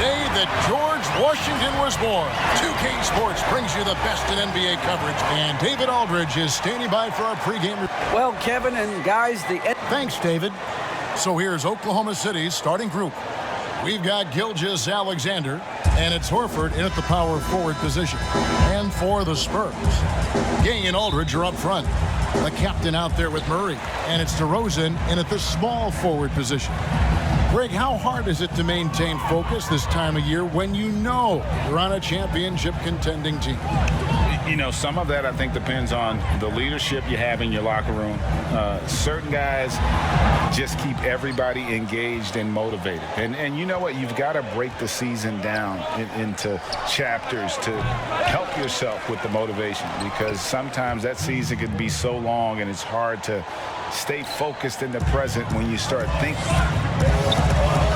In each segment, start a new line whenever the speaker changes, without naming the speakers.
day that George Washington was born. 2K Sports brings you the best in NBA coverage, and David Aldridge is standing by for our pregame.
Well, Kevin and guys,
Thanks, David. So here's Oklahoma City's starting group. We've got Gilgeous-Alexander, and it's Horford in at the power forward position. And for the Spurs, Gay and Aldridge are up front. The captain out there with Murray, and it's DeRozan in at the small forward position. Greg, how hard is it to maintain focus this time of year when you know you're on a championship contending team?
You know, some of that I think depends on the leadership you have in your locker room. Certain guys just keep everybody engaged and motivated. And you know what? You've got to break the season down into chapters to help yourself with the motivation, because sometimes that season can be so long and it's hard to stay focused in the present when you start thinking.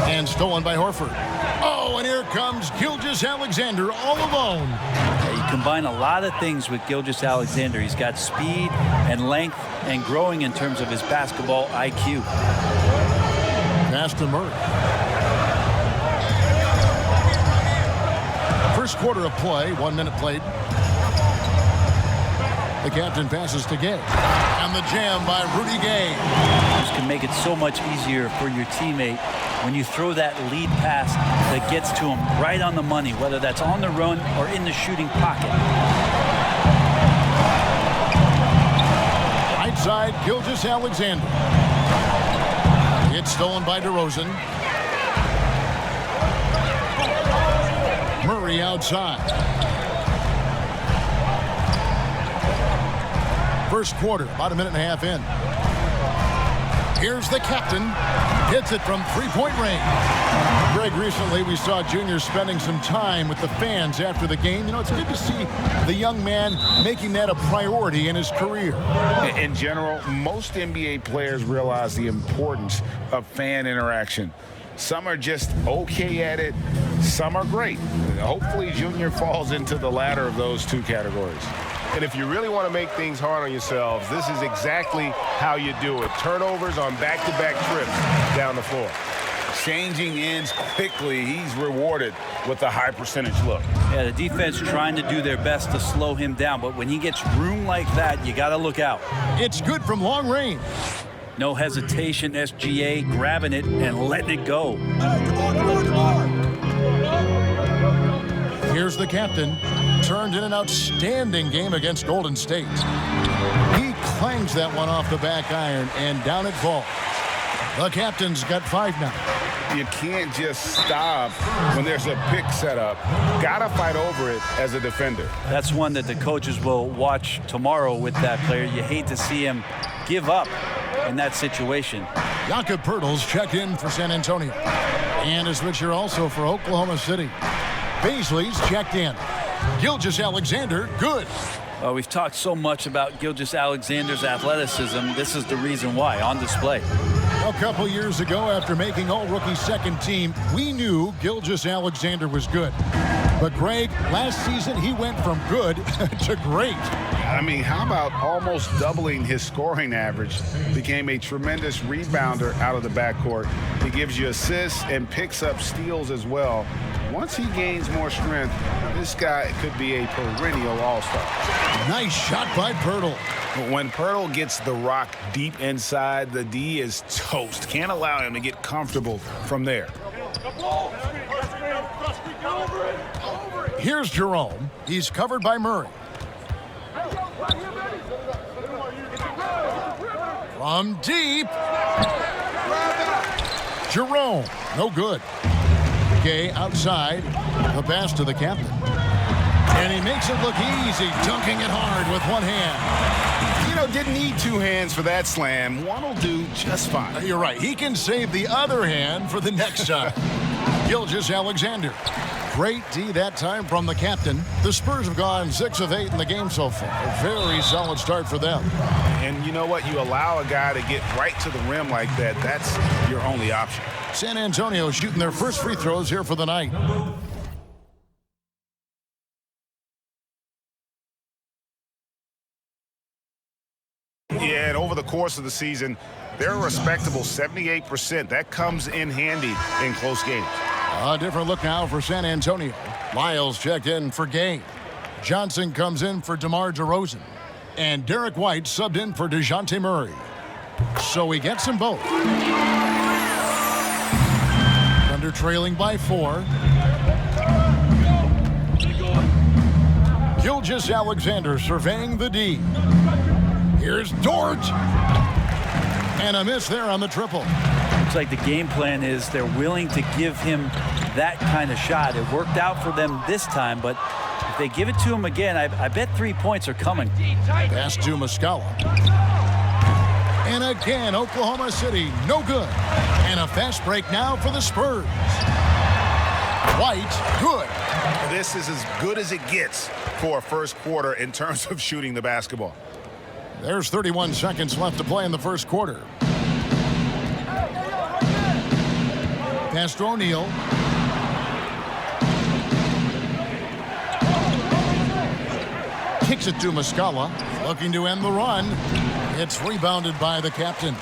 And stolen by Horford. Oh, and here comes Gilgeous-Alexander all alone.
You combine a lot of things with Gilgeous-Alexander. He's got speed and length and growing in terms of his basketball IQ.
Pass to Murray. First quarter of play, 1 minute played. The captain passes to Gay. And the jam by Rudy Gay.
This can make it so much easier for your teammate when you throw that lead pass that gets to him right on the money, whether that's on the run or in the shooting pocket.
Right side, Gilgeous-Alexander. It's stolen by DeRozan. Murray outside. First quarter, about a minute and a half in. Here's the captain. Hits it from three-point range. Greg, recently we saw Junior spending some time with the fans after the game. You know, it's good to see the young man making that a priority in his career.
In general, most NBA players realize the importance of fan interaction. Some are just okay at it. Some are great. Hopefully, Junior falls into the latter of those two categories.
And if you really want to make things hard on yourselves, this is exactly how you do it. Turnovers on back-to-back trips down the floor.
Changing ends quickly. He's rewarded with a high percentage look.
Yeah, the defense trying to do their best to slow him down, but when he gets room like that, you got to look out.
It's good from long range.
No hesitation, SGA grabbing it and letting it go.
Here's the captain. Turned in an outstanding game against Golden State. He clangs that one off the back iron, and down it falls. The captain's got 5 now.
You can't just stop when there's a pick set up. Gotta fight over it as a defender.
That's one that the coaches will watch tomorrow with that player. You hate to see him give up in that situation.
Jakob Poeltl's checked in for San Antonio. And a switcher also for Oklahoma City. Baisley's checked in. Gilgeous-Alexander, good.
We've talked so much about Gilgeous-Alexander's athleticism. This is the reason why, on display.
A couple years ago, after making all-rookie second team, we knew Gilgeous-Alexander was good. But, Greg, last season he went from good to great.
I mean, how about almost doubling his scoring average? Became a tremendous rebounder out of the backcourt. He gives you assists and picks up steals as well. Once he gains more strength, this guy could be a perennial all-star.
Nice shot by Poeltl.
When Poeltl gets the rock deep inside, the D is toast. Can't allow him to get comfortable from there.
Here's Jerome. He's covered by Murray. From deep. Jerome, no good. Gay outside. The pass to the captain. And he makes it look easy, dunking it hard with one hand.
You know, didn't need 2 hands for that slam. One will do just fine.
You're right. He can save the other hand for the next time. Gilgeous-Alexander. Great D that time from the captain. The Spurs have gone 6 of 8 in the game so far. A very solid start for them.
And you know what? You allow a guy to get right to the rim like that. That's your only option.
San Antonio shooting their first free throws here for the night.
Yeah, and over the course of the season, they're a respectable 78%. That comes in handy in close games.
A different look now for San Antonio. Lyles checked in for Gay. Johnson comes in for DeMar DeRozan. And Derek White subbed in for DeJounte Murray. So he gets them both. Thunder trailing by 4. Gilgeous-Alexander surveying the D. Here's Dort. And a miss there on the triple.
Looks like the game plan is they're willing to give him that kind of shot. It worked out for them this time, but if they give it to him again, I bet 3 points are coming.
Pass to Muscala. And again, Oklahoma City, no good. And a fast break now for the Spurs. White, good.
This is as good as it gets for a first quarter in terms of shooting the basketball.
There's 31 seconds left to play in the first quarter. Pass to O'Neal. Kicks it to Muscala. Looking to end the run. It's rebounded by the captain.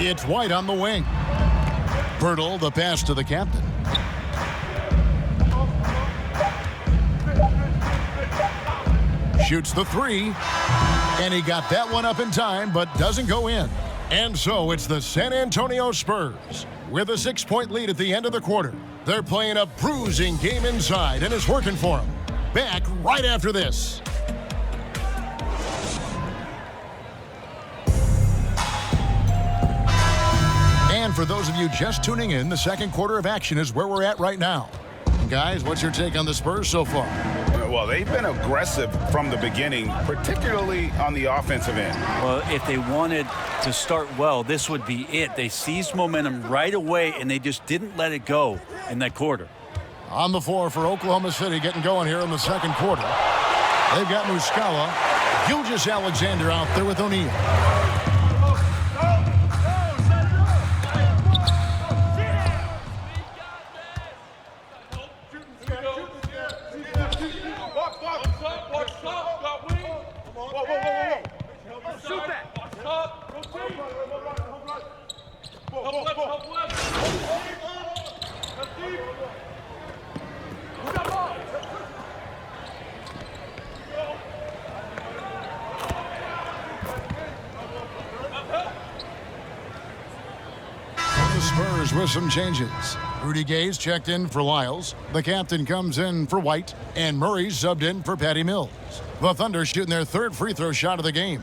It's White on the wing. Birtle, the pass to the captain. Shoots the 3. And he got that one up in time, but doesn't go in. And so it's the San Antonio Spurs with a 6-point lead at the end of the quarter. They're playing a bruising game inside, and it's working for them. Back right after this. And for those of you just tuning in, the second quarter of action is where we're at right now. Guys, what's your take on the Spurs so far?
Well, they've been aggressive from the beginning, particularly on the offensive end.
Well, if they wanted to start well, this would be it. They seized momentum right away, and they just didn't let it go in that quarter.
On the floor for Oklahoma City, getting going here in the second quarter. They've got Muscala. Gilgeous-Alexander out there with O'Neal. Spurs with some changes. Rudy Gay's checked in for Lyles. The captain comes in for White. And Murray's subbed in for Patty Mills. The Thunder shooting their third free throw shot of the game.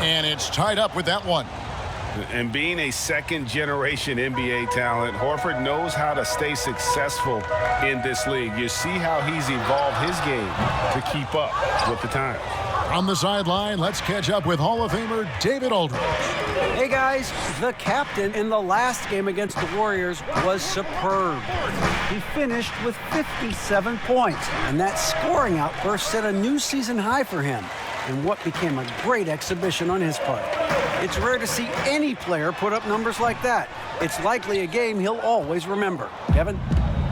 And it's tied up with that one.
And being a second-generation NBA talent, Horford knows how to stay successful in this league. You see how he's evolved his game to keep up with the time.
On the sideline, let's catch up with Hall of Famer David Aldridge.
Hey guys, the captain in the last game against the Warriors was superb. He finished with 57 points, and that scoring outburst set a new season high for him in what became a great exhibition on his part. It's rare to see any player put up numbers like that. It's likely a game he'll always remember. Kevin?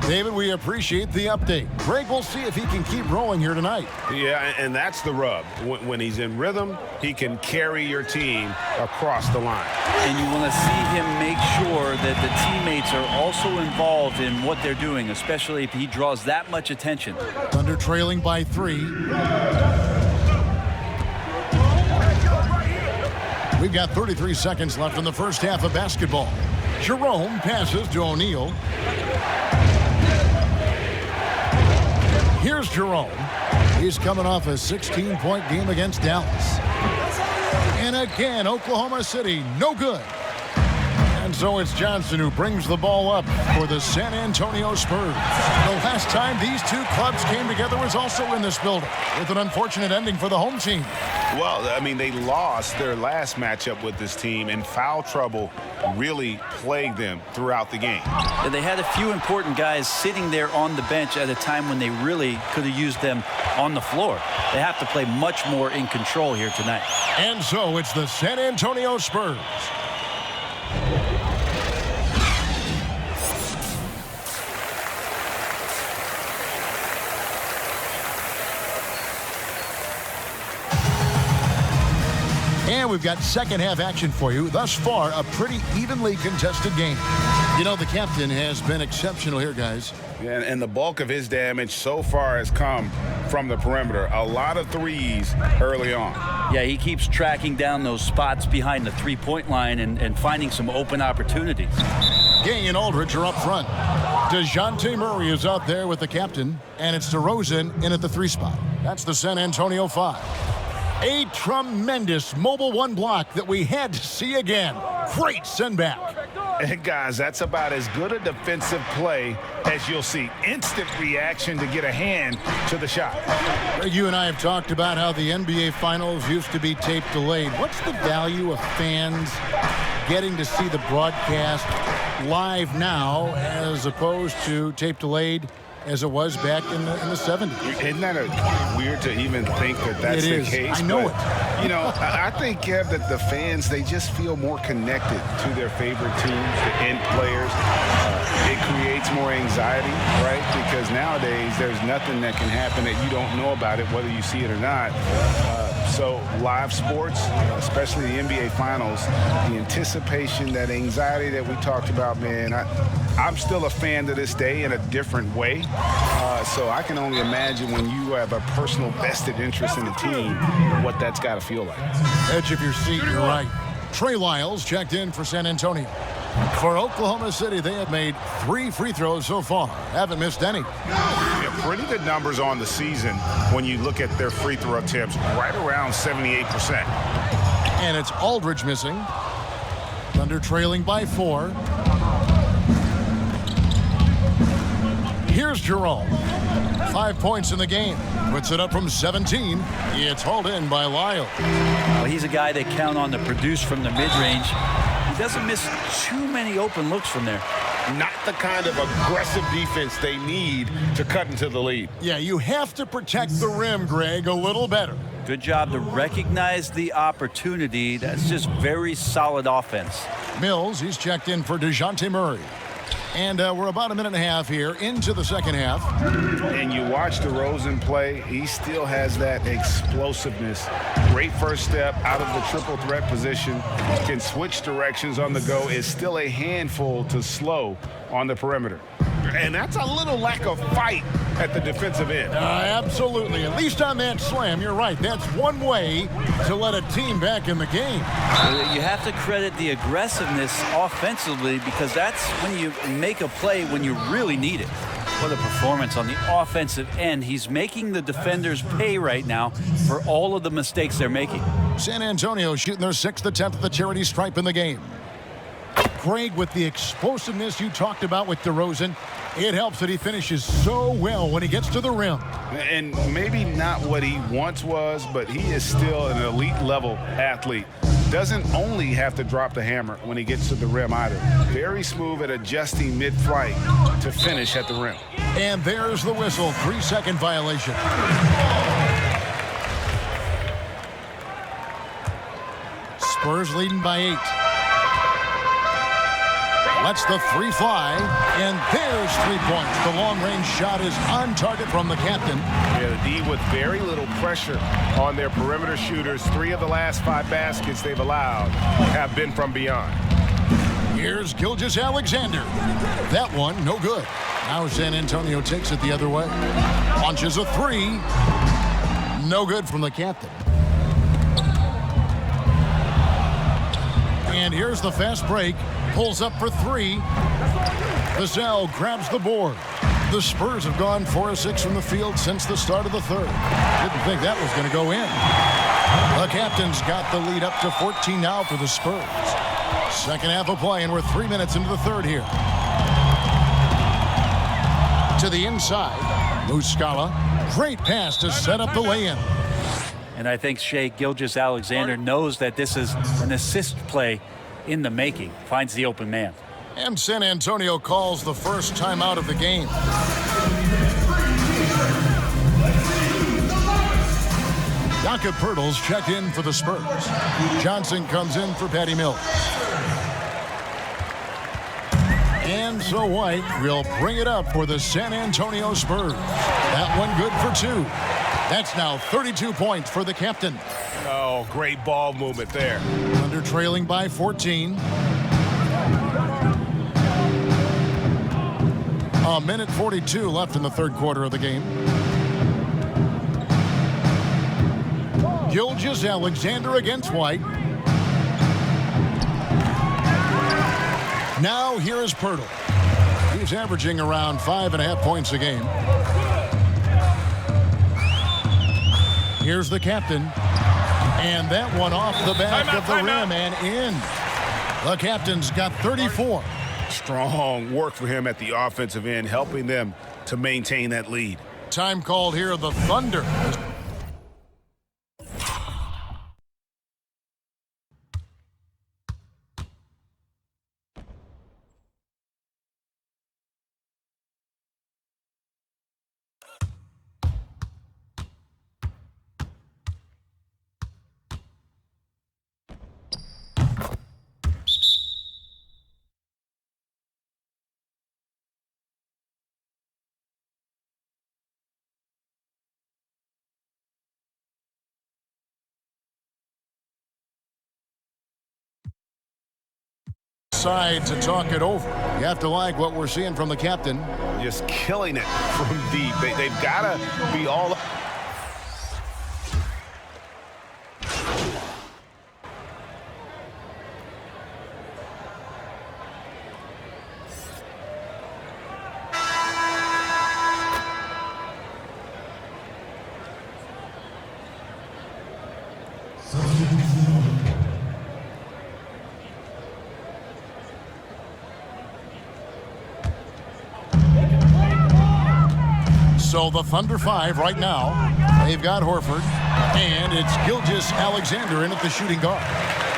David, we appreciate the update. Greg, we'll see if he can keep rolling here tonight.
Yeah, and that's the rub. When he's in rhythm, he can carry your team across the line.
And you want to see him make sure that the teammates are also involved in what they're doing, especially if he draws that much attention.
Thunder trailing by 3. We've got 33 seconds left in the first half of basketball. Jerome passes to O'Neal. Here's Jerome. He's coming off a 16-point game against Dallas. And again, Oklahoma City, no good. And so it's Johnson who brings the ball up for the San Antonio Spurs. The last time these two clubs came together was also in this building, with an unfortunate ending for the home team.
Well, I mean, they lost their last matchup with this team, and foul trouble really plagued them throughout the game.
And they had a few important guys sitting there on the bench at a time when they really could have used them on the floor. They have to play much more in control here tonight.
And so it's the San Antonio Spurs. And we've got second half action for you. Thus far, a pretty evenly contested game. You know, the captain has been exceptional here, guys.
Yeah, and the bulk of his damage so far has come from the perimeter. A lot of threes early on.
Yeah, he keeps tracking down those spots behind the three-point line and finding some open opportunities.
Gay and Aldridge are up front. DeJounte Murray is out there with the captain, and it's DeRozan in at the 3 spot. That's the San Antonio 5. A tremendous mobile 1 block that we had to see again. Great send back.
And guys, that's about as good a defensive play as you'll see. Instant reaction to get a hand to the shot.
Greg, you and I have talked about how the NBA Finals used to be tape delayed. What's the value of fans getting to see the broadcast live now as opposed to tape delayed as it was back in the 70s?
Isn't that weird to even think that that's the case?
I know
it. You know, I think, Kev, that the fans, they just feel more connected to their favorite teams, the end players. It creates more anxiety, right? Because nowadays there's nothing that can happen that you don't know about it, whether you see it or not. So live sports, especially the NBA Finals, the anticipation, that anxiety that we talked about, man, I'm still a fan to this day in a different way. So I can only imagine when you have a personal vested interest in the team, what that's got to feel like.
Edge of your seat, you're right. Trey Lyles checked in for San Antonio. For Oklahoma City, they have made 3 free throws so far. Haven't missed any.
Yeah, pretty good numbers on the season when you look at their free throw attempts, right around 78%.
And it's Aldridge missing. Thunder trailing by 4. Here's Jerome. 5 points in the game. Puts it up from 17. It's hauled in by Lyles.
Well, he's a guy they count on to produce from the mid-range. He doesn't miss too many open looks from there.
Not the kind of aggressive defense they need to cut into the lead.
Yeah, you have to protect the rim, Greg, a little better.
Good job to recognize the opportunity. That's just very solid offense.
Mills, he's checked in for DeJounte Murray. And we're about a minute and a half here into the second half.
And you watch DeRozan play, he still has that explosiveness. Great first step out of the triple threat position. Can switch directions on the go. Is still a handful to slow on the perimeter. And that's a little lack of fight at the defensive end.
Absolutely. At least on that slam, you're right. That's one way to let a team back in the game.
You have to credit the aggressiveness offensively because that's when you make a play when you really need it. What a performance on the offensive end. He's making the defenders pay right now for all of the mistakes they're making.
San Antonio shooting their 6th attempt at the charity stripe in the game. Greg, with the explosiveness you talked about with DeRozan, it helps that he finishes so well when he gets to the rim.
And maybe not what he once was, but he is still an elite level athlete. Doesn't only have to drop the hammer when he gets to the rim either. Very smooth at adjusting mid-flight to finish at the rim.
And there's the whistle. 3-second violation. Spurs leading by 8. Lets the 3 fly, and there's 3 points. The long-range shot is on target from the captain.
Yeah, the D with very little pressure on their perimeter shooters. 3 of the last 5 baskets they've allowed have been from beyond.
Here's Gilgeous-Alexander. That one, no good. Now San Antonio takes it the other way. Launches a 3. No good from the captain. And here's the fast break. Pulls up for 3. Vassell grabs the board. The Spurs have gone 4 of 6 from the field since the start of the third. Didn't think that was going to go in. The captain's got the lead up to 14 now for the Spurs. Second half of play, and we're 3 minutes into the third here. To the inside, Muscala. Great pass to set up the lay-in.
And I think Shai Gilgeous-Alexander knows that this is an assist play in the making. Finds the open man.
And San Antonio calls the first timeout of the game. Jakob Poeltl's checked in for the Spurs. Johnson comes in for Patty Mills. And so White will bring it up for the San Antonio Spurs. That one good for 2. That's now 32 points for the captain.
Oh, great ball movement there.
Thunder trailing by 14. A minute 42 left in the third quarter of the game. Gilgeous-Alexander against White. Now here is Pirtle. He's averaging around 5.5 points a game. Here's the captain. And that one off the back of the rim and in. The captain's got 34.
Strong work for him at the offensive end, helping them to maintain that lead.
Time called here, the Thunder. Side to talk it over. You have to like what we're seeing from the captain.
Just killing it from deep. They've got to be all...
So the Thunder 5 right now. They've got Horford, and it's Gilgeous-Alexander in at the shooting guard.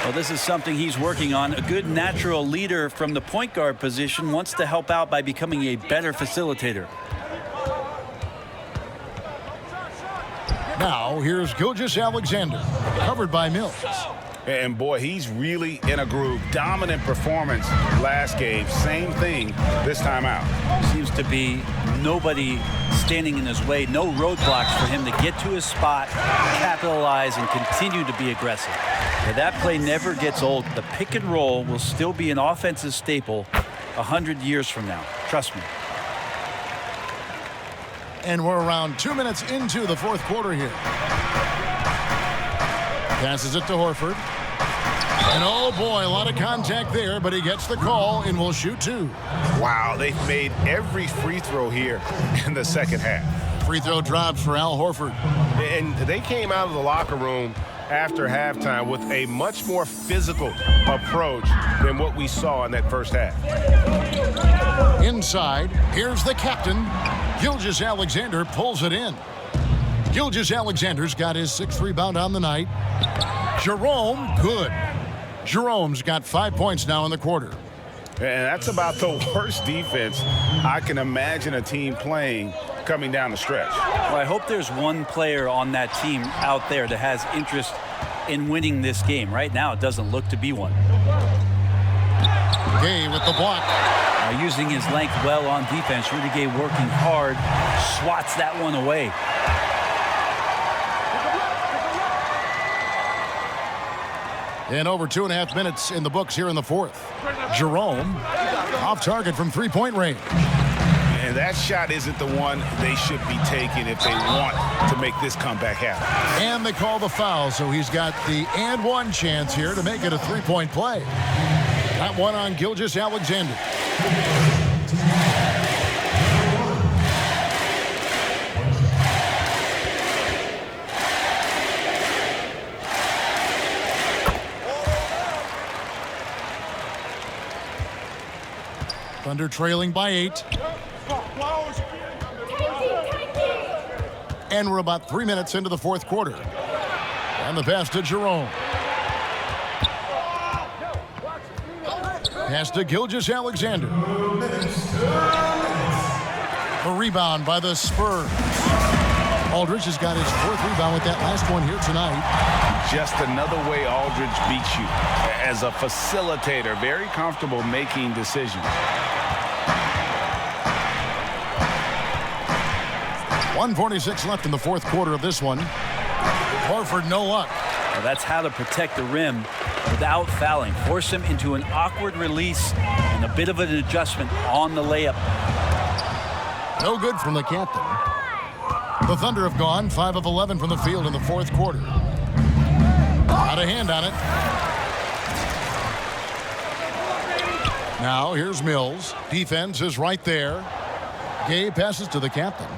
Well, this is something he's working on. A good natural leader from the point guard position wants to help out by becoming a better facilitator.
Now here's Gilgeous-Alexander, covered by Mills.
And boy, he's really in a groove. Dominant performance last game. Same thing this time out.
Seems to be nobody standing in his way. No roadblocks for him to get to his spot, capitalize, and continue to be aggressive. Now, that play never gets old. The pick and roll will still be an offensive staple 100 years from now. Trust me.
And we're around 2 minutes into the fourth quarter here. Passes it to Horford. And oh boy, a lot of contact there, but he gets the call and will shoot two.
Wow, they've made every free throw here in the second half.
Free throw drops for Al Horford.
And they came out of the locker room after halftime with a much more physical approach than what we saw in that first half.
Inside, here's the captain. Gilgeous-Alexander pulls it in. Gilgeous-Alexander's got his sixth rebound on the night. Jerome, good. Jerome's got 5 points now in the quarter.
And that's about the worst defense I can imagine a team playing coming down the stretch.
Well, I hope there's one player on that team out there that has interest in winning this game. Right now, it doesn't look to be one.
Gay with the block.
Using his length well on defense. Rudy Gay working hard. Swats that one away.
And over 2.5 minutes in the books here in the fourth. Jerome off target from three-point range.
And that shot isn't the one they should be taking if they want to make this comeback happen.
And they call the foul, so he's got the and one chance here to make it a three-point play. That one on Gilgeous-Alexander. Thunder trailing by 8. And we're about 3 minutes into the fourth quarter. And the pass to Jerome. Pass to Gilgeous-Alexander. The rebound by the Spurs. Aldridge has got his fourth rebound with that last one here tonight.
Just another way Aldridge beats you. As a facilitator, very comfortable making decisions.
1:46 left in the fourth quarter of this one. Horford, no luck.
Well, that's how to protect the rim without fouling. Force him into an awkward release and a bit of an adjustment on the layup.
No good from the captain. The Thunder have gone 5 of 11 from the field in the fourth quarter. Out of hand on it. Now here's Mills. Defense is right there. Gay passes to the captain.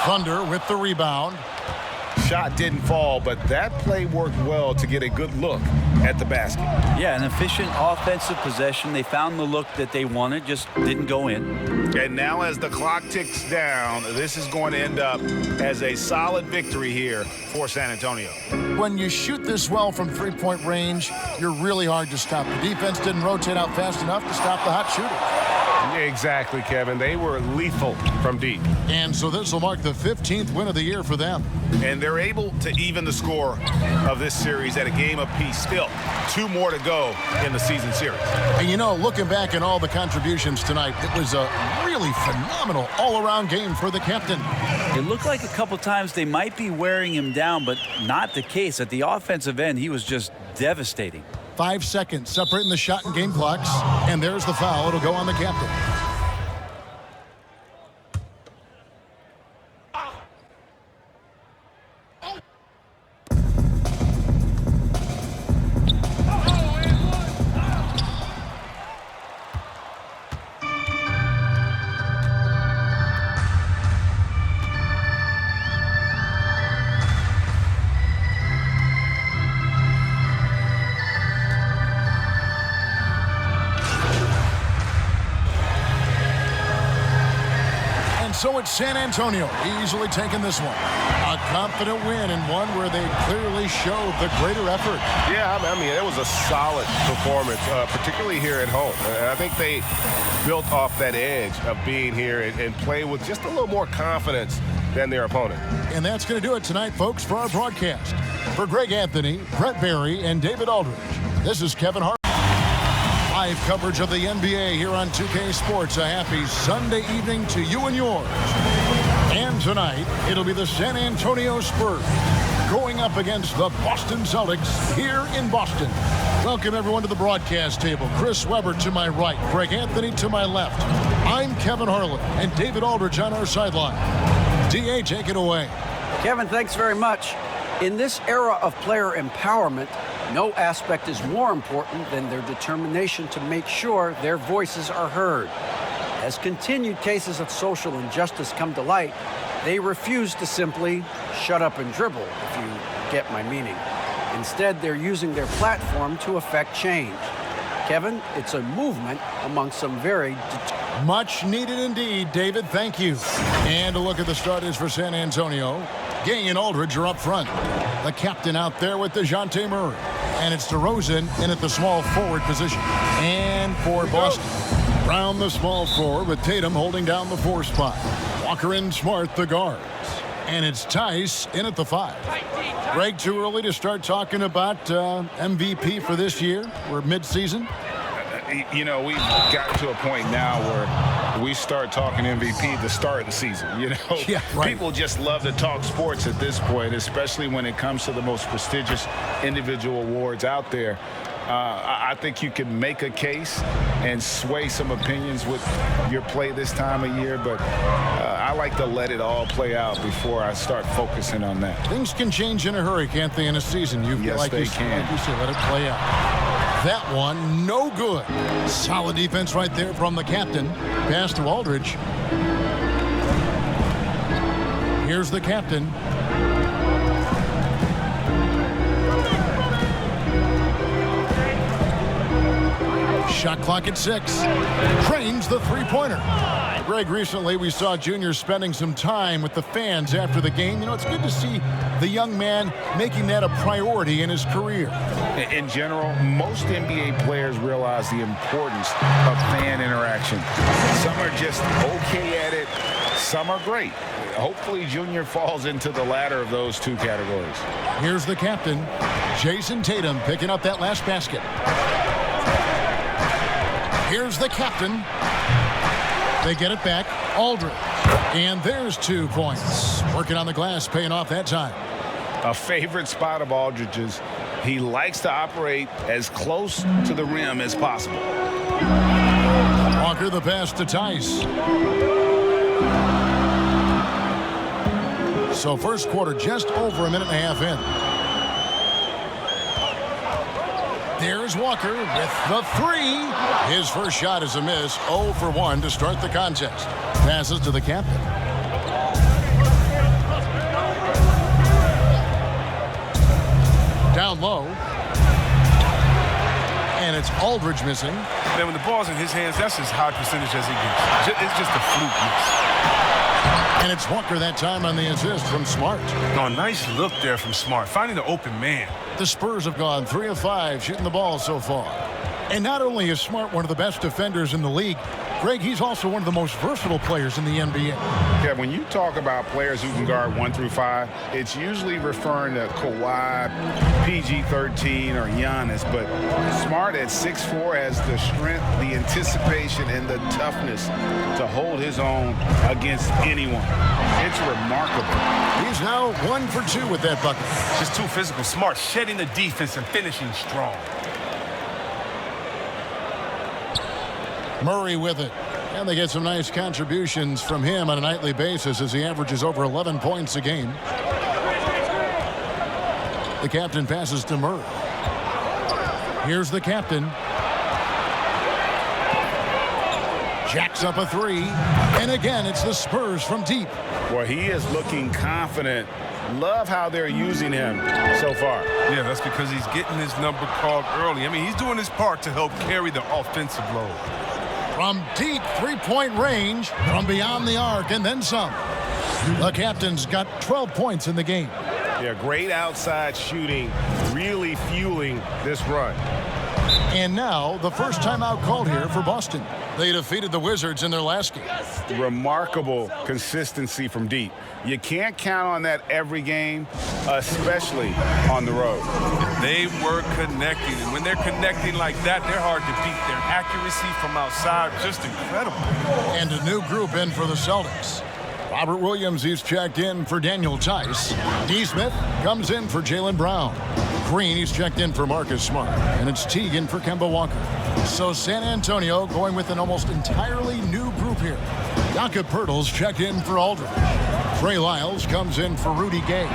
Thunder with the rebound.
Shot didn't fall, but that play worked well to get a good look at the basket.
Yeah, an efficient offensive possession. They found the look that they wanted, just didn't go in.
And now as the clock ticks down, this is going to end up as a solid victory here for San Antonio.
When you shoot this well from three-point range, you're really hard to stop. The defense didn't rotate out fast enough to stop the hot shooter.
Exactly, Kevin. They were lethal from deep.
And so this will mark the 15th win of the year for them.
And they're able to even the score of this series at a game apiece. Still, 2 more to go in the season series.
And you know, looking back at all the contributions tonight, it was a really phenomenal all-around game for the captain.
It looked like a couple times they might be wearing him down, but not the case. At the offensive end, he was just devastating.
5 seconds separating the shot and game clocks. And there's the foul. It'll go on the captain. So it's San Antonio easily taking this one. A confident win and one where they clearly showed the greater effort.
Yeah, I mean, it was a solid performance, particularly here at home. I think they built off that edge of being here and play with just a little more confidence than their opponent.
And that's going to do it tonight, folks, for our broadcast. For Greg Anthony, Brett Barry, and David Aldridge, this is Kevin Hart. Live coverage of the NBA here on 2K Sports. A happy Sunday evening to you and yours. And tonight, it'll be the San Antonio Spurs going up against the Boston Celtics here in Boston. Welcome, everyone, to the broadcast table. Chris Webber to my right, Greg Anthony to my left. I'm Kevin Harlan, and David Aldridge on our sideline. DA, take it away.
Kevin, thanks very much. In this era of player empowerment, no aspect is more important than their determination to make sure their voices are heard. As continued cases of social injustice come to light, they refuse to simply shut up and dribble, if you get my meaning. Instead, they're using their platform to affect change. Kevin, it's a movement among some very
much needed indeed, David. Thank you. And a look at the starters for San Antonio. Gay and Aldridge are up front. The captain out there with DeJounte Murray. And it's DeRozan in at the small forward position. And for Boston, Brown the small forward with Tatum holding down the 4 spot. Walker and Smart the guards. And it's Tice in at the 5. Greg, too early to start talking about MVP for this year? We're mid-season.
You know, we've gotten to a point now where we start talking MVP at the start of the season. You know,
yeah, right.
People just love to talk sports at this point, especially when it comes to the most prestigious individual awards out there. I think you can make a case and sway some opinions with your play this time of year, but I like to let it all play out before I start focusing on that.
Things can change in a hurry, can't they, in a season?
Yes, they can.
Like you said, let it play out. That one, no good. Solid defense right there from the captain. Pass to Aldridge. Here's the captain. Shot clock at 6. Trains the three-pointer. Greg, recently we saw Junior spending some time with the fans after the game. You know, it's good to see the young man making that a priority in his career.
In general, most NBA players realize the importance of fan interaction. Some are just okay at it. Some are great. Hopefully, Junior falls into the latter of those 2 categories.
Here's the captain, Jason Tatum, picking up that last basket. Here's the captain. They get it back. Aldridge. And there's 2 points. Working on the glass, paying off that time.
A favorite spot of Aldridge's. He likes to operate as close to the rim as possible.
Walker the pass to Tice. So first quarter just over a minute and a half in. There's Walker with the 3. His first shot is a miss. 0 for 1 to start the contest. Passes to the captain. Down low. And it's Aldridge missing.
Man, when the ball's in his hands, that's as high percentage as he gets. It's just a fluke miss.
And it's Walker that time on the assist from Smart.
Oh, nice look there from Smart, finding the open man.
The Spurs have gone 3 of 5 shooting the ball so far. And not only is Smart one of the best defenders in the league, Greg, he's also one of the most versatile players in the NBA.
Yeah, when you talk about players who can guard 1 through 5, it's usually referring to Kawhi, PG-13, or Giannis. But Smart at 6'4" has the strength, the anticipation, and the toughness to hold his own against anyone. It's remarkable.
He's now 1 for 2 with that bucket.
Just too physical. Smart shedding the defense and finishing strong.
Murray with it. And they get some nice contributions from him on a nightly basis as he averages over 11 points a game. The captain passes to Murray. Here's the captain. Jacks up a 3. And again, it's the Spurs from deep.
Boy, he is looking confident. Love how they're using him so far.
Yeah, that's because he's getting his number called early. I mean, he's doing his part to help carry the offensive load.
From deep 3-point range, from beyond the arc, and then some. The captain's got 12 points in the game.
Yeah, great outside shooting, really fueling this run.
And now, the first timeout called here for Boston. They defeated the Wizards in their last game.
Remarkable consistency from deep. You can't count on that every game, especially on the road.
They were connecting, and when they're connecting like that, they're hard to beat. Their accuracy from outside, just incredible.
And a new group in for the Celtics. Robert Williams, he's checked in for Daniel Tice. D. Smith comes in for Jaylen Brown. Green, he's checked in for Marcus Smart. And it's Teague in for Kemba Walker. So San Antonio going with an almost entirely new group here. Jakob Poeltl's checked in for Aldridge. Trey Lyles comes in for Rudy Gay.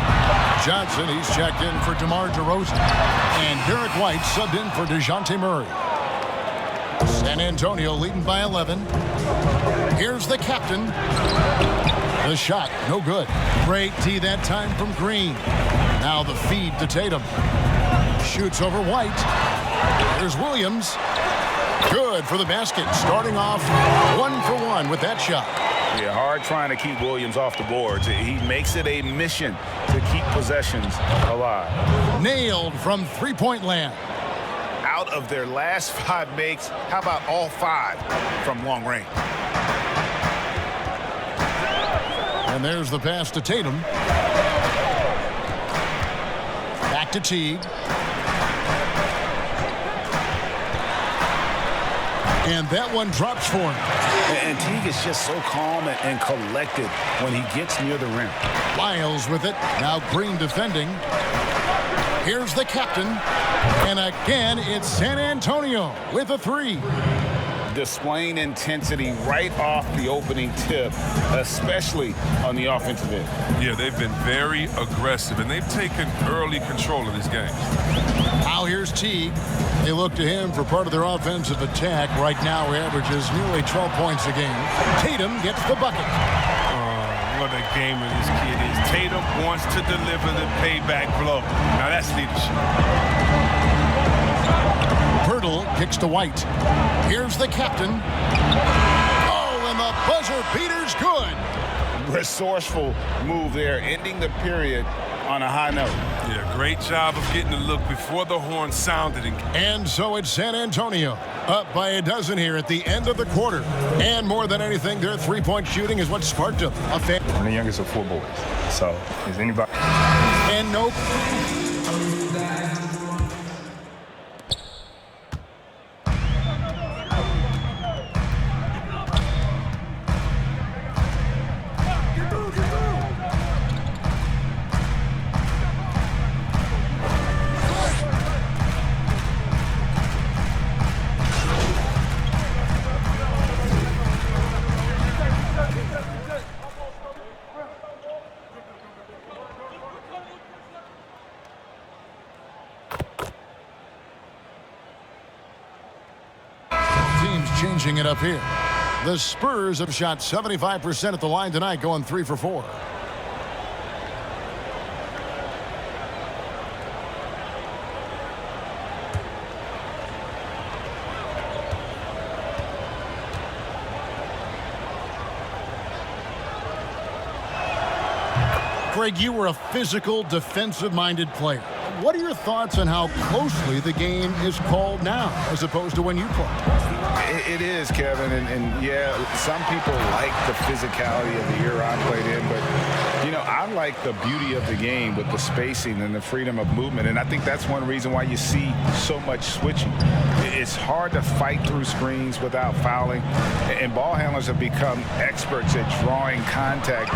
Johnson, he's checked in for DeMar DeRozan. And Derek White subbed in for DeJounte Murray. San Antonio leading by 11. Here's the captain. The shot, no good. Great D that time from Green. Now the feed to Tatum. Shoots over White. There's Williams. Good for the basket. Starting off 1 for 1 with that shot.
Yeah, hard trying to keep Williams off the boards. He makes it a mission to keep possessions alive.
Nailed from three-point land.
Out of their last 5 makes, how about all 5 from long range?
And there's the pass to Tatum. Back to Teague. And that one drops for him.
And Teague is just so calm and collected when he gets near the rim.
Lyles with it. Now Green defending. Here's the captain. And again, it's San Antonio with a 3.
Displaying intensity right off the opening tip, especially on the offensive end.
Yeah, they've been very aggressive, and they've taken early control of this game.
Now here's Teague. They look to him for part of their offensive attack. Right now, he averages nearly 12 points a game. Tatum gets the bucket.
What a gamer this kid is. Tatum wants to deliver the payback blow. Now that's leadership.
Poeltl kicks to White. Here's the captain. Oh, and the buzzer beater's good.
Resourceful move there, ending the period on a high note.
Yeah, great job of getting the look before the horn sounded.
And so it's San Antonio up by a dozen here at the end of the quarter. And more than anything, their three-point shooting is what sparked them.
I'm the youngest of 4 boys. So, is anybody...
And nope. changing it up here. The Spurs have shot 75% at the line tonight, going 3 for 4. Craig, you were a physical, defensive-minded player. What are your thoughts on how closely the game is called now as opposed to when you played?
It is, Kevin, and yeah, some people like the physicality of the era I played in, but, you know, I like the beauty of the game with the spacing and the freedom of movement, and I think that's one reason why you see so much switching. It's hard to fight through screens without fouling, and ball handlers have become experts at drawing contact,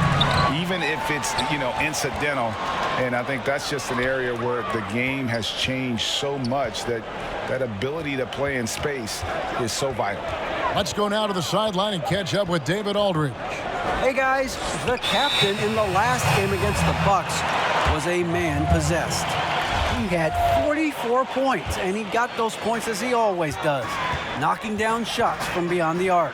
even if it's, you know, incidental, and I think that's just an area where the game has changed so much that that ability to play in space is so vital.
Let's go now to the sideline and catch up with David Aldridge.
Hey guys, the captain in the last game against the Bucks was a man possessed. He had 44 points, and he got those points as he always does, knocking down shots from beyond the arc.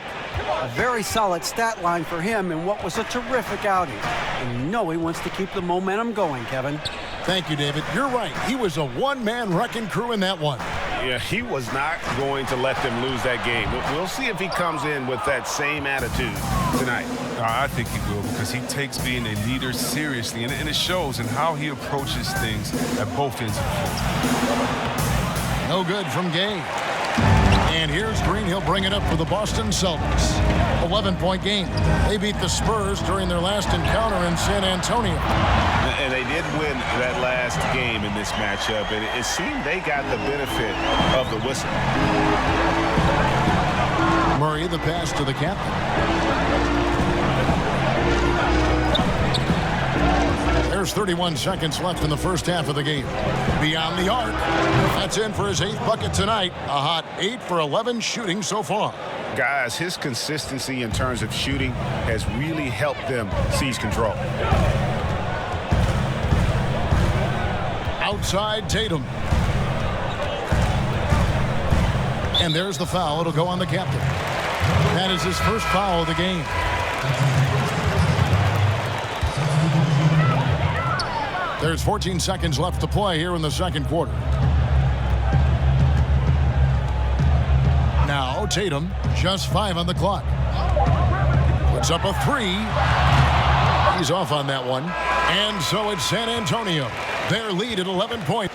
A very solid stat line for him in what was a terrific outing. And you know he wants to keep the momentum going, Kevin.
Thank you, David. You're right. He was a one-man wrecking crew in that one.
Yeah, he was not going to let them lose that game. We'll see if he comes in with that same attitude tonight.
I think he will, because he takes being a leader seriously, and it shows in how he approaches things at both ends of the floor.
No good from Gay. And here's Green. He'll bring it up for the Boston Celtics. 11-point game. They beat the Spurs during their last encounter in San Antonio.
And they did win that last game in this matchup, and it seemed they got the benefit of the whistle.
Murray, the pass to the captain. There's 31 seconds left in the first half of the game. Beyond the arc. That's in for his 8th bucket tonight. A hot 8 for 11 shooting so far.
Guys, his consistency in terms of shooting has really helped them seize control.
Outside Tatum. And there's the foul. It'll go on the captain. That is his first foul of the game. There's 14 seconds left to play here in the second quarter. Now Tatum, just 5 on the clock. Puts up a 3. He's off on that one. And so it's San Antonio. Their lead at 11 points.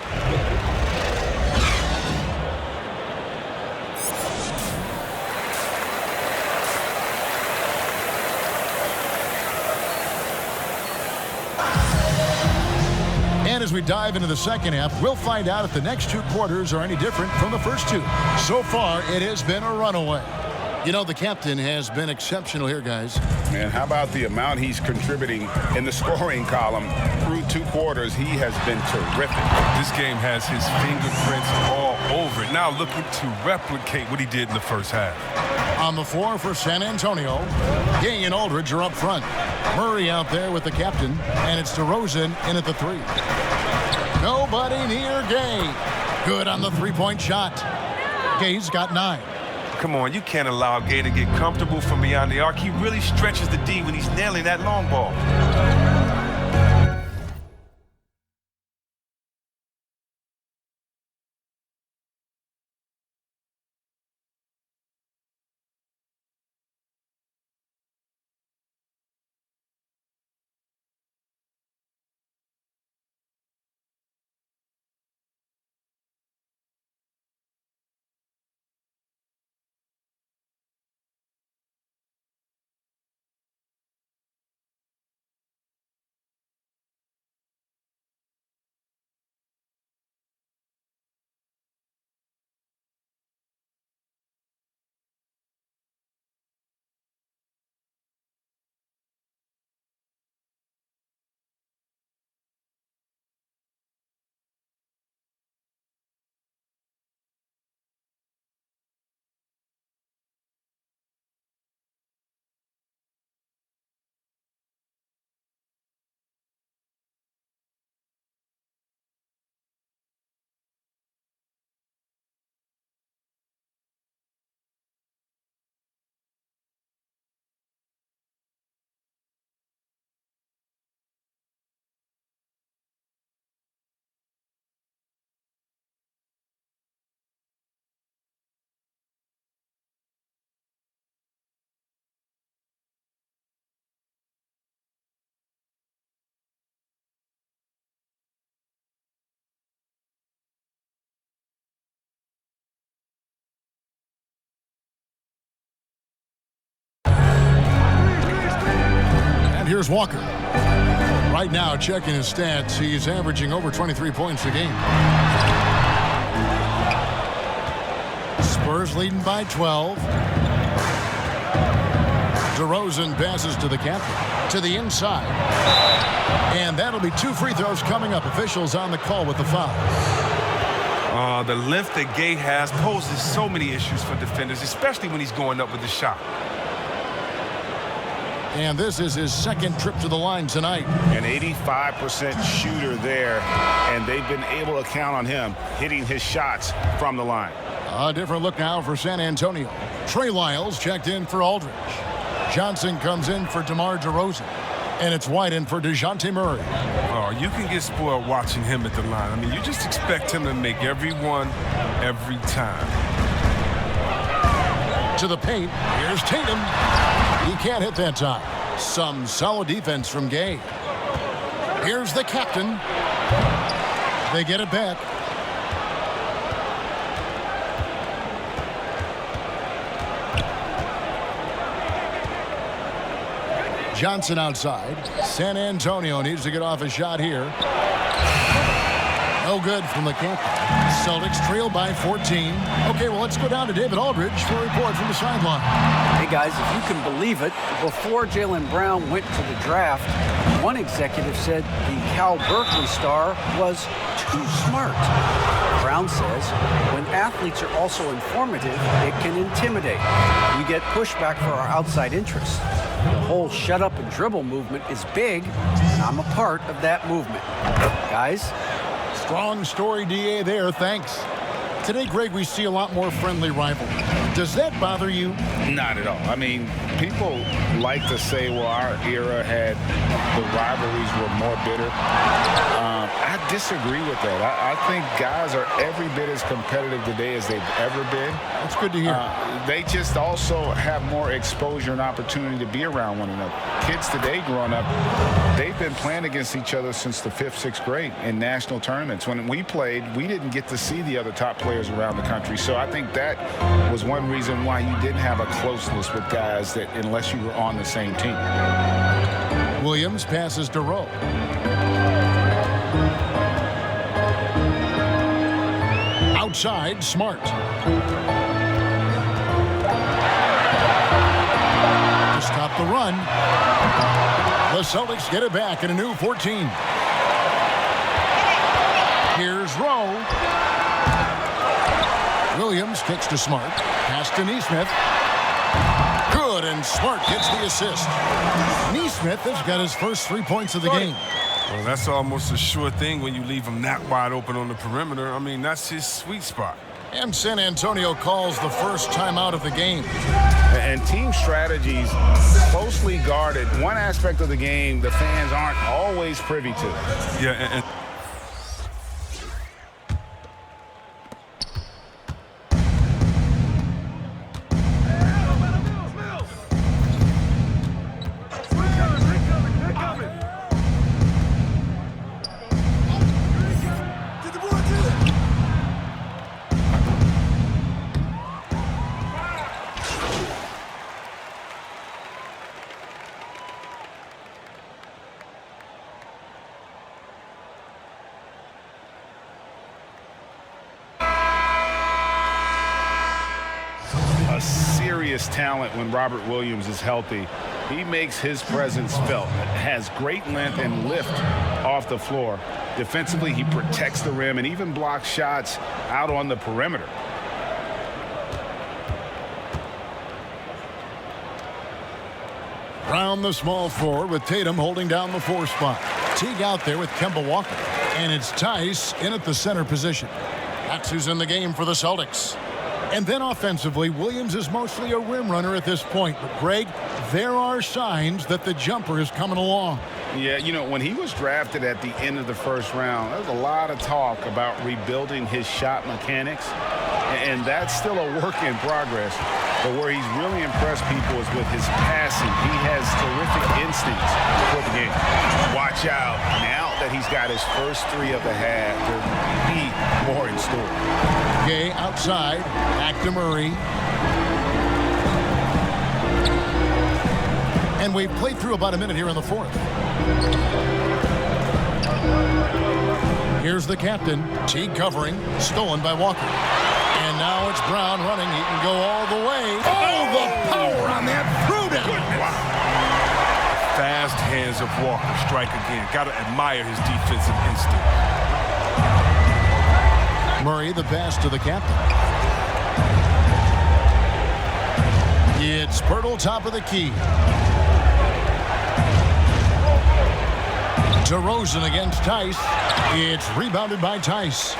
And as we dive into the second half, we'll find out if the next 2 quarters are any different from the first 2. So far, it has been a runaway. You know, the captain has been exceptional here, guys.
Man, how about the amount he's contributing in the scoring column through 2 quarters? He has been terrific.
This game has his fingerprints all over it. Now looking to replicate what he did in the first half.
On the floor for San Antonio, Gay and Aldridge are up front. Murray out there with the captain, and it's DeRozan in at the 3. Nobody near Gay. Good on the 3-point shot. Gay's got 9.
Come on, you can't allow Gay to get comfortable from beyond the arc. He really stretches the D when he's nailing that long ball.
Here's Walker. Right now, checking his stats, he's averaging over 23 points a game. Spurs leading by 12. DeRozan passes to the captain, to the inside. And that'll be 2 free throws coming up. Officials on the call with the foul.
The length that Gay has poses so many issues for defenders, especially when he's going up with the shot.
And this is his second trip to the line tonight.
An 85% shooter there, and they've been able to count on him hitting his shots from the line.
A different look now for San Antonio. Trey Lyles checked in for Aldridge. Johnson comes in for DeMar DeRozan. And it's White in for DeJounte Murray.
Oh, you can get spoiled watching him at the line. I mean, you just expect him to make every one, every time.
To the paint. Here's Tatum. He can't hit that time. Some solid defense from Gay. Here's the captain. They get it back. Johnson outside. San Antonio needs to get off a shot here. No good from the captain. Celtics trail by 14. Okay, well, let's go down to David Aldridge for a report from the sideline.
Hey, guys, if you can believe it, before Jaylen Brown went to the draft, one executive said the Cal Berkeley star was too smart. Brown says when athletes are also informative, it can intimidate. We get pushback for our outside interests. The whole shut up and dribble movement is big, and I'm a part of that movement. Guys?
Strong story, DA, there. Thanks. Today, Greg, we see a lot more friendly rivalry. Does that bother you?
Not at all. I mean, people like to say, well, our era had the rivalries were more bitter. I disagree with that. I think guys are every bit as competitive today as they've ever been.
That's good to hear.
They just also have more exposure and opportunity to be around one another. Kids today growing up, they've been playing against each other since the 5th, 6th grade in national tournaments. When we played, we didn't get to see the other top players around the country. So I think that was one reason why you didn't have a closeness with guys that unless you were on the same team.
Williams passes to Rowe. Outside, Smart. To stop the run. The Celtics get it back in a new 14. Here's Rowe. Williams kicks to Smart. Pass to Nesmith. Good, and Smart gets the assist. Nesmith has got his first 3 points of the game.
Well, that's almost a sure thing when you leave him that wide open on the perimeter. I mean, that's his sweet spot.
And San Antonio calls the first timeout of the game.
And team strategies closely guarded. One aspect of the game the fans aren't always privy to.
Yeah, and
talent when Robert Williams is healthy. He makes his presence felt. Has great length and lift off the floor. Defensively, he protects the rim and even blocks shots out on the perimeter.
Round the small forward with Tatum holding down the 4 spot. Teague out there with Kemba Walker. And it's Tice in at the center position. That's who's in the game for the Celtics. And then offensively, Williams is mostly a rim runner at this point. But, Greg, there are signs that the jumper is coming along.
Yeah, you know, when he was drafted at the end of the first round, there was a lot of talk about rebuilding his shot mechanics. And that's still a work in progress. But where he's really impressed people is with his passing. He has terrific instincts for the game. Watch out. Now that he's got his first 3 of the half, there'll be more in store.
Gay outside. Back to Murray. And we've played through about a minute here in the fourth. Here's the captain. Teague covering. Stolen by Walker. And now it's Brown running. He can go all the way. Oh, the power on that throwdown.
Wow. Fast hands of Walker. Strike again. Got to admire his defensive instinct.
Murray, the pass to the captain. It's Pirtle, top of the key. DeRozan against Tice. It's rebounded by Tice.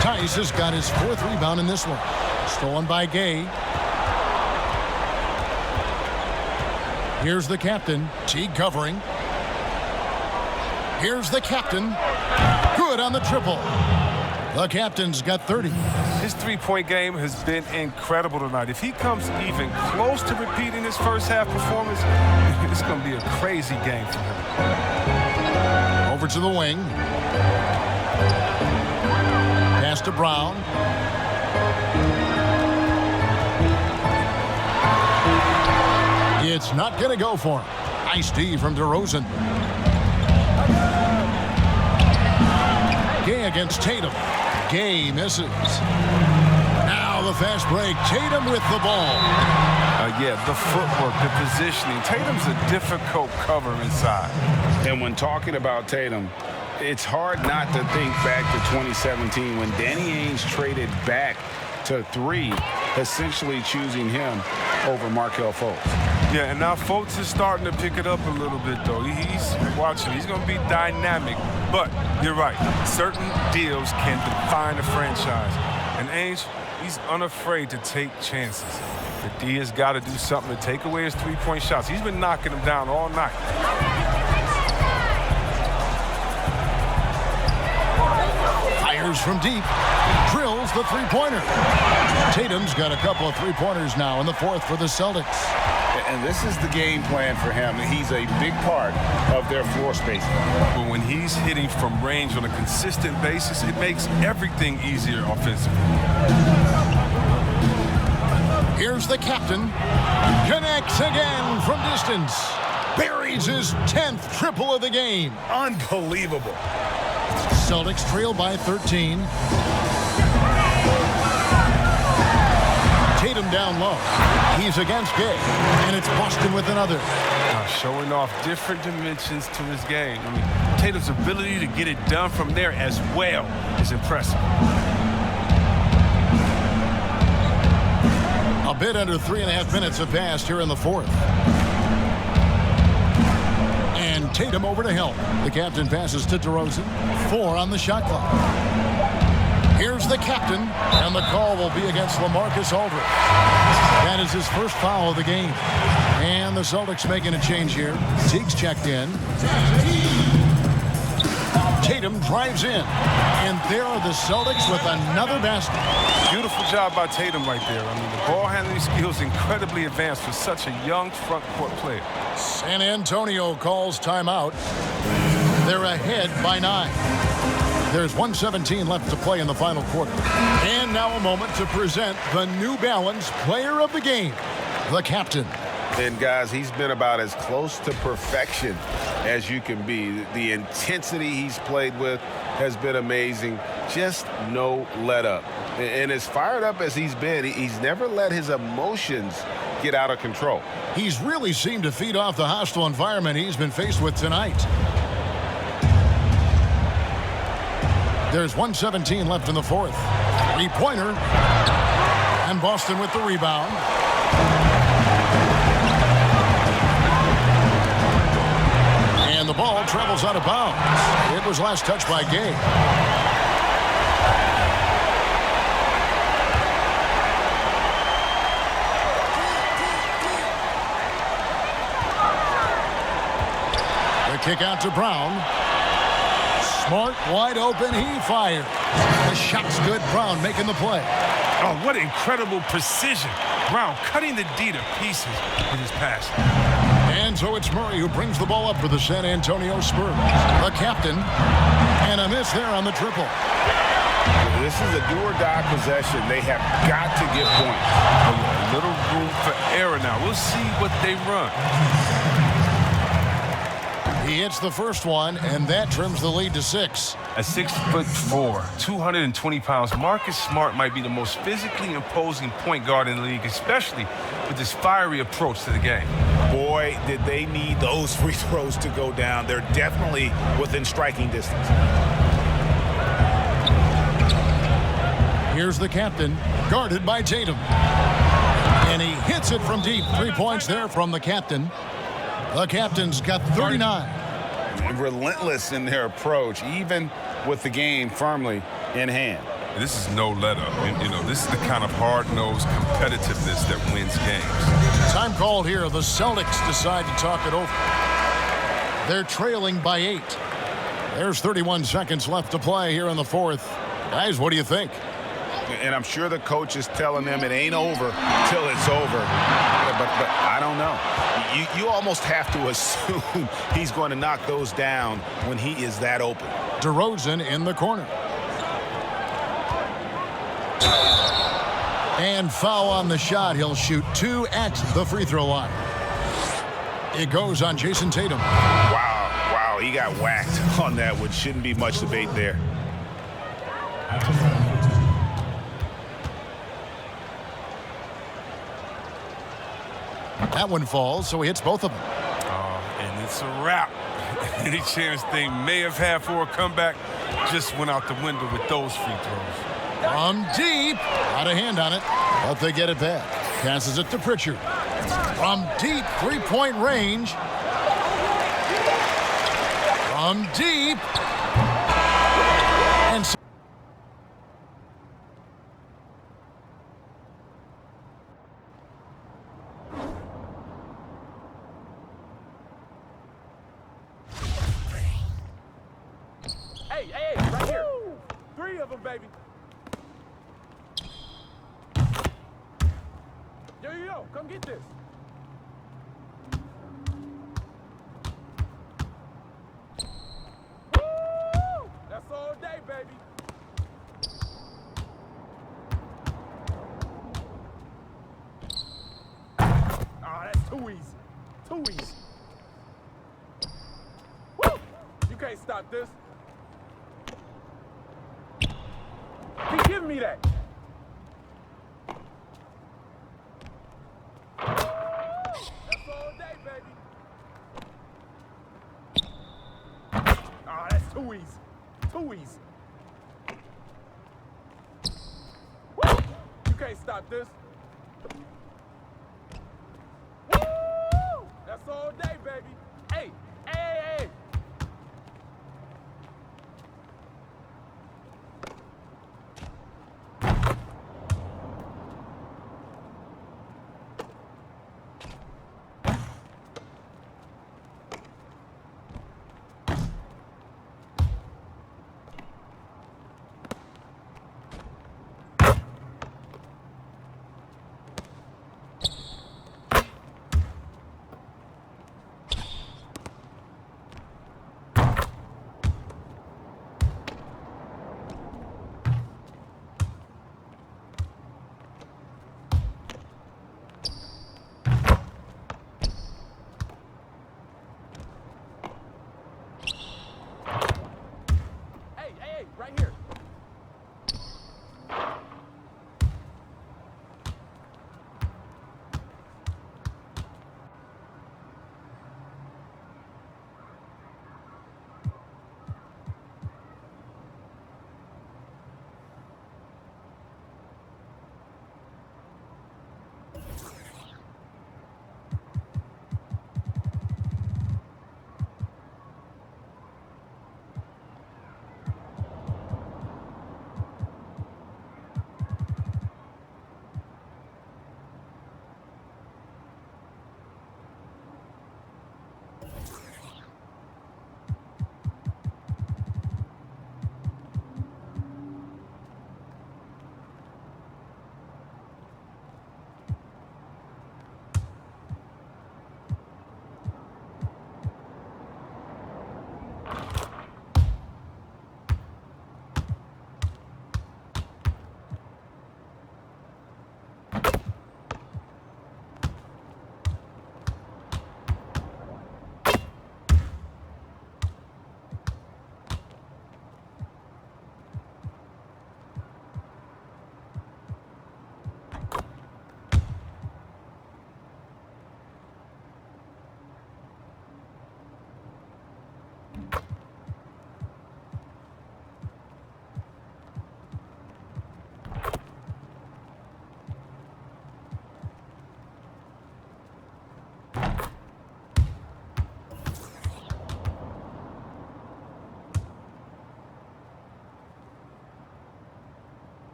Tice has got his fourth rebound in this one. Stolen by Gay. Here's the captain. Teague covering. Here's the captain. Good on the triple. The captain's got 30.
His three-point game has been incredible tonight. If he comes even close to repeating his first half performance, it's going to be a crazy game for him.
Over to the wing. Pass to Brown. It's not going to go for him. Nice D from DeRozan. Gay against Tatum. Gay misses. Now the fast break. Tatum with the ball.
Yeah, the footwork, the positioning. Tatum's a difficult cover inside.
And when talking about Tatum, it's hard not to think back to 2017 when Danny Ainge traded back to 3, essentially choosing him over Markelle Fultz.
Yeah, and now Fultz is starting to pick it up a little bit, though. He's watching. He's going to be dynamic. But you're right. Certain deals can define a franchise. And Ainge, he's unafraid to take chances. The D has got to do something to take away his three-point shots. He's been knocking them down all night.
Fires from deep. Drills the three-pointer. Tatum's got a couple of three-pointers now in the fourth for the Celtics.
And this is the game plan for him. He's a big part of their floor spacing.
But when he's hitting from range on a consistent basis, it makes everything easier offensively.
Here's the captain. Connects again from distance. Buries his 10th triple of the game.
Unbelievable.
Celtics trail by 13. Tatum down low. He's against Gay. And it's Boston with another.
Showing off different dimensions to his game. I mean, Tatum's ability to get it done from there as well is impressive.
A bit under 3.5 minutes have passed here in the fourth. And Tatum over to help. The captain passes to DeRozan. 4 on the shot clock. Here's the captain, and the call will be against LaMarcus Aldridge. That is his first foul of the game. And the Celtics making a change here. Teague's checked in. Tatum drives in. And there are the Celtics with another basket.
Beautiful job by Tatum right there. I mean, the ball handling skills incredibly advanced for such a young front court player.
San Antonio calls timeout. They're ahead by 9. There's 1:17 left to play in the final quarter. And now a moment to present the New Balance Player of the Game, the captain.
And, guys, he's been about as close to perfection as you can be. The intensity he's played with has been amazing. Just no let up. And as fired up as he's been, he's never let his emotions get out of control.
He's really seemed to feed off the hostile environment he's been faced with tonight. There's 1:17 left in the fourth. Three-pointer. And Boston with the rebound. And the ball travels out of bounds. It was last touched by Gay. The kick out to Brown. Smart, wide open, he fires. The shot's good. Brown making the play.
Oh, what incredible precision. Brown cutting the D to pieces with his pass.
And so it's Murray who brings the ball up for the San Antonio Spurs. The captain. And a miss there on the triple.
This is a do-or-die possession. They have got to get points.
A little room for error now. We'll see what they run.
He hits the first one, and that trims the lead to 6.
At 6'4", 220 pounds, Marcus Smart might be the most physically imposing point guard in the league, especially with this fiery approach to the game.
Boy, did they need those free throws to go down. They're definitely within striking distance.
Here's the captain, guarded by Tatum. And he hits it from deep. 3 points there from the captain. The captain's got 39.
Relentless in their approach, even with the game firmly in hand.
This is no let-up. You know, this is the kind of hard-nosed competitiveness that wins games.
Time called here. The Celtics decide to talk it over. They're trailing by 8. There's 31 seconds left to play here in the fourth. Guys, what do you think?
And I'm sure the coach is telling them it ain't over till it's over. But I don't know. You almost have to assume he's going to knock those down when he is that open.
DeRozan in the corner. And foul on the shot. He'll shoot 2 at the free throw line. It goes on Jason Tatum.
Wow, he got whacked on that one. Shouldn't be much debate there.
That one falls, so he hits both of them.
And it's a wrap. Any chance they may have had for a comeback just went out the window with those free throws.
From deep. Out of hand on it, but they get it back. Passes it to Pritchard. From deep, 3-point range. From deep. And
Hey, right here. 3 of them, baby. Yo, come get this. Woo! That's all day, baby. Oh, that's too easy. Too easy. Woo! You can't stop this. Keep giving me that. That's all day, baby. Oh, that's too easy. Too easy. Woo! You can't stop this. Woo! That's all day, baby. Hey.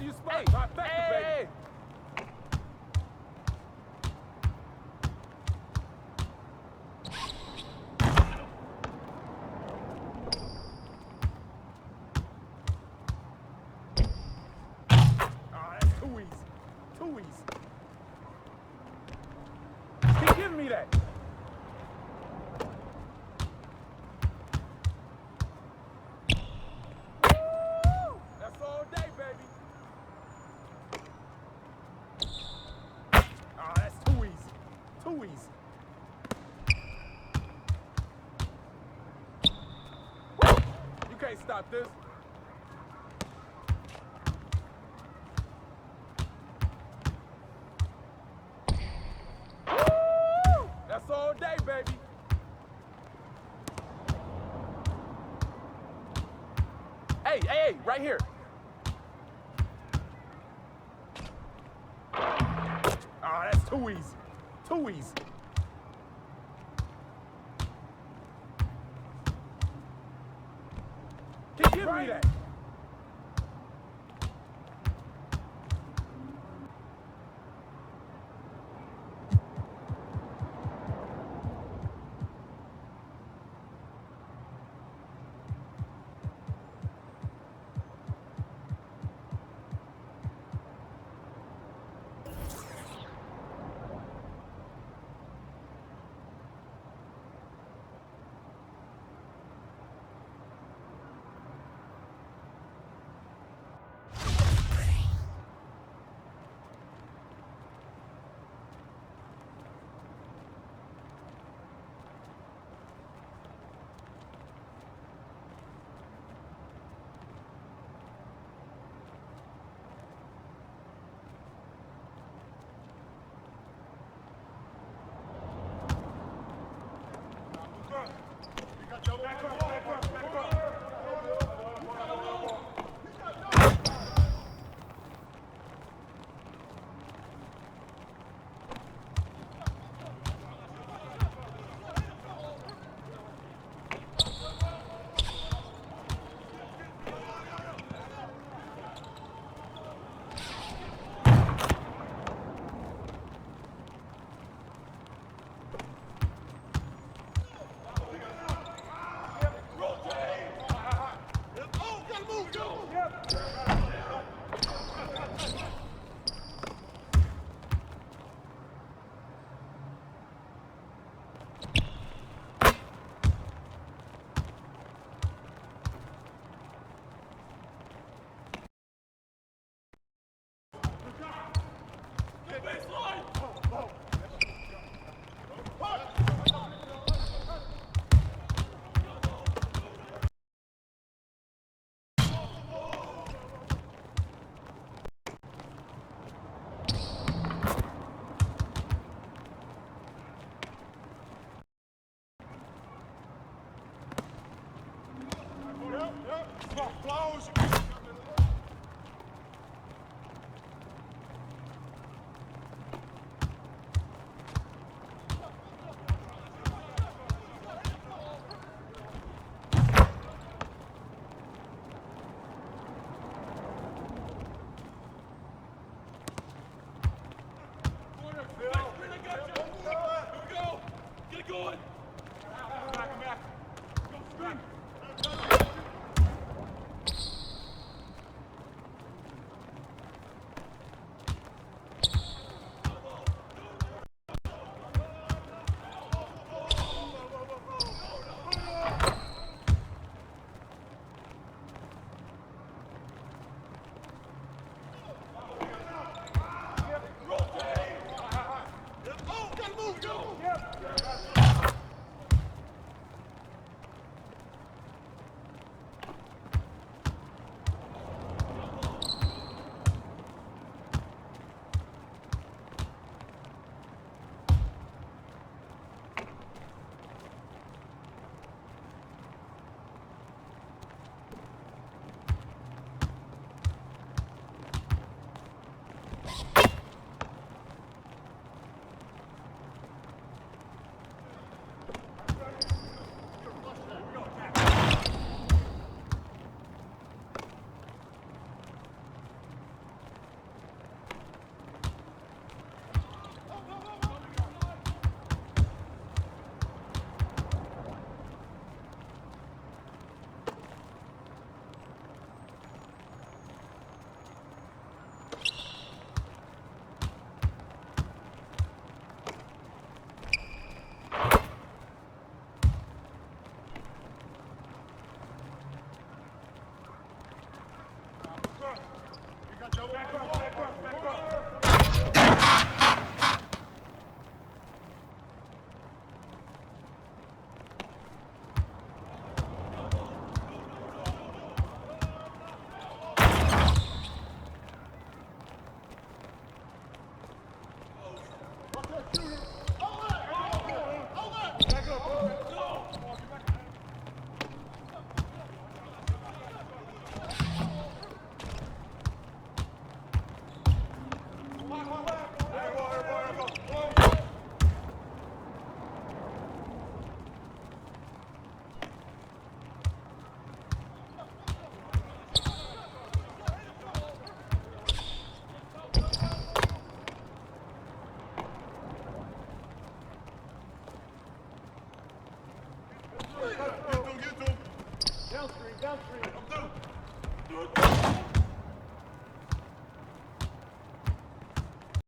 You spot my back, baby. That's too easy. Too easy. Keep giving me that. Woo! That's all day, baby. That's too easy. Too easy. Woo! You can't stop this. Woo! That's all day, baby. Hey, right here. That's too easy. Too easy. Keep giving me that.